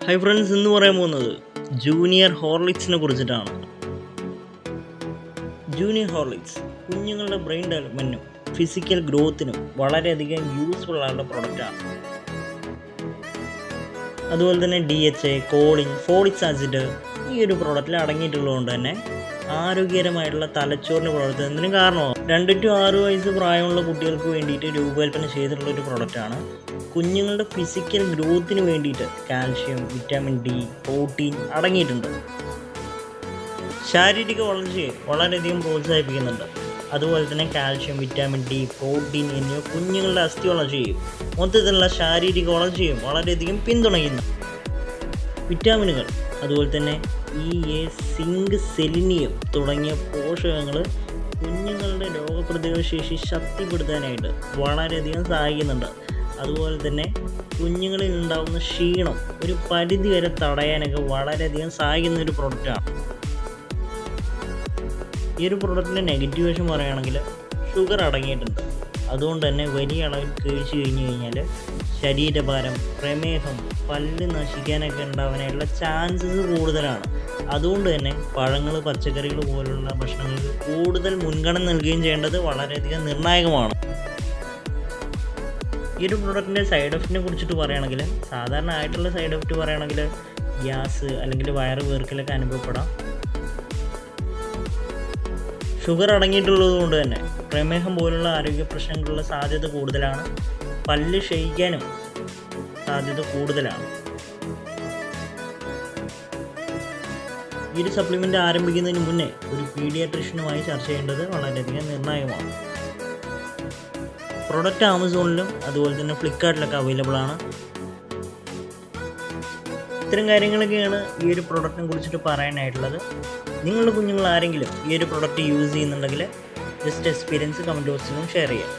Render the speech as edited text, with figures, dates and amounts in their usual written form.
Hi friends, ഇന്ന് പറയാൻ പോകുന്നത് ജൂനിയർ ഹോർലിക്സിനെ കുറിച്ചിട്ടാണ്. ജൂനിയർ ഹോർലിക്സ് കുഞ്ഞുങ്ങളുടെ ബ്രെയിൻ ഡെവലപ്മെൻറ്റിനും ഫിസിക്കൽ ഗ്രോത്തിനും വളരെയധികം യൂസ്ഫുൾ ആയുള്ള പ്രൊഡക്റ്റാണ്. അതുപോലെ തന്നെ DHA, കോളിൻ, ഫോളിക് ആസിഡ് ഈ ഒരു പ്രോഡക്റ്റിൽ അടങ്ങിയിട്ടുള്ളതുകൊണ്ട് തന്നെ ആരോഗ്യകരമായിട്ടുള്ള തലച്ചോറിന് പ്രവർത്തനത്തിന് കാരണമാകും. 2 to 6 വയസ്സ് പ്രായമുള്ള കുട്ടികൾക്ക് വേണ്ടിയിട്ട് രൂപകൽപ്പന ചെയ്തിട്ടുള്ള ഒരു പ്രൊഡക്റ്റാണ്. കുഞ്ഞുങ്ങളുടെ ഫിസിക്കൽ ഗ്രോത്തിന് വേണ്ടിയിട്ട് കാൽഷ്യം, വിറ്റാമിൻ D, പ്രോട്ടീൻ അടങ്ങിയിട്ടുണ്ട്. ശാരീരിക വളർച്ചയെ വളരെയധികം പ്രോത്സാഹിപ്പിക്കുന്നുണ്ട്. അതുപോലെ തന്നെ കാൽഷ്യം, വിറ്റാമിൻ D, പ്രോട്ടീൻ എന്നിവ കുഞ്ഞുങ്ങളുടെ അസ്ഥി വളർച്ചയും മൊത്തത്തിലുള്ള ശാരീരിക വളർച്ചയും വളരെയധികം പിന്തുണയ്ക്കുന്നു. വിറ്റാമിനുകൾ അതുപോലെ തന്നെ EA, സിങ്ക്, സെലിനിയം തുടങ്ങിയ പോഷകങ്ങൾ കുഞ്ഞുങ്ങളുടെ രോഗപ്രതിരോധ ശേഷി ശക്തിപ്പെടുത്താനായിട്ട് വളരെയധികം സഹായിക്കുന്നുണ്ട്. അതുപോലെ തന്നെ കുഞ്ഞുങ്ങളിൽ ഉണ്ടാകുന്ന ക്ഷീണം ഒരു പരിധി വരെ തടയാനൊക്കെ വളരെയധികം സഹായിക്കുന്ന ഒരു പ്രൊഡക്റ്റാണ്. ഈ ഒരു പ്രൊഡക്റ്റിൻ്റെ നെഗറ്റീവ് വശം പറയുകയാണെങ്കിൽ ഷുഗർ അടങ്ങിയിട്ടുണ്ട്. അതുകൊണ്ട് തന്നെ വലിയ അളവിൽ കഴിച്ചു കഴിഞ്ഞ് കഴിഞ്ഞാൽ ശരീരഭാരം, പ്രമേഹം, പല്ല് നശിക്കാനൊക്കെ ഉണ്ടാവാനായിട്ടുള്ള ചാൻസസ് കൂടുതലാണ്. അതുകൊണ്ട് തന്നെ പഴങ്ങൾ, പച്ചക്കറികൾ പോലുള്ള ഭക്ഷണങ്ങൾക്ക് കൂടുതൽ മുൻഗണന നൽകുകയും ചെയ്യേണ്ടത് വളരെയധികം നിർണായകമാണ്. ഈ ഒരു പ്രൊഡക്റ്റിൻ്റെ സൈഡ് എഫക്റ്റിനെ കുറിച്ചിട്ട് പറയുകയാണെങ്കിൽ സാധാരണ ആയിട്ടുള്ള സൈഡ് എഫക്റ്റ് പറയുകയാണെങ്കിൽ ഗ്യാസ് അല്ലെങ്കിൽ വയറ് വീർക്കലൊക്കെ അനുഭവപ്പെടാം. ഷുഗർ അടങ്ങിയിട്ടുള്ളത് കൊണ്ട് തന്നെ പ്രമേഹം പോലുള്ള ആരോഗ്യ പ്രശ്നങ്ങളുള്ള സാധ്യത കൂടുതലാണ്. പല്ല് ക്ഷയിക്കാനും സാധ്യത കൂടുതലാണ്. ഈ ഒരു സപ്ലിമെൻ്റ് ആരംഭിക്കുന്നതിന് മുന്നേ ഒരു പീഡിയാട്രീഷ്യനുമായി ചർച്ച ചെയ്യേണ്ടത് വളരെയധികം നിർണായകമാണ്. പ്രൊഡക്റ്റ് ആമസോണിലും അതുപോലെ തന്നെ ഫ്ലിപ്കാർട്ടിലൊക്കെ അവൈലബിൾ ആണ്. ഇത്തരം കാര്യങ്ങളൊക്കെയാണ് ഈ ഒരു പ്രൊഡക്റ്റിനെ കുറിച്ചിട്ട് പറയാനായിട്ടുള്ളത്. നിങ്ങളുടെ കുഞ്ഞുങ്ങൾ ആരെങ്കിലും ഈ ഒരു പ്രൊഡക്റ്റ് യൂസ് ചെയ്യുന്നുണ്ടെങ്കിൽ ജസ്റ്റ് എക്സ്പീരിയൻസ് കമൻറ്റ് ബോക്സിലും ഷെയർ ചെയ്യാം.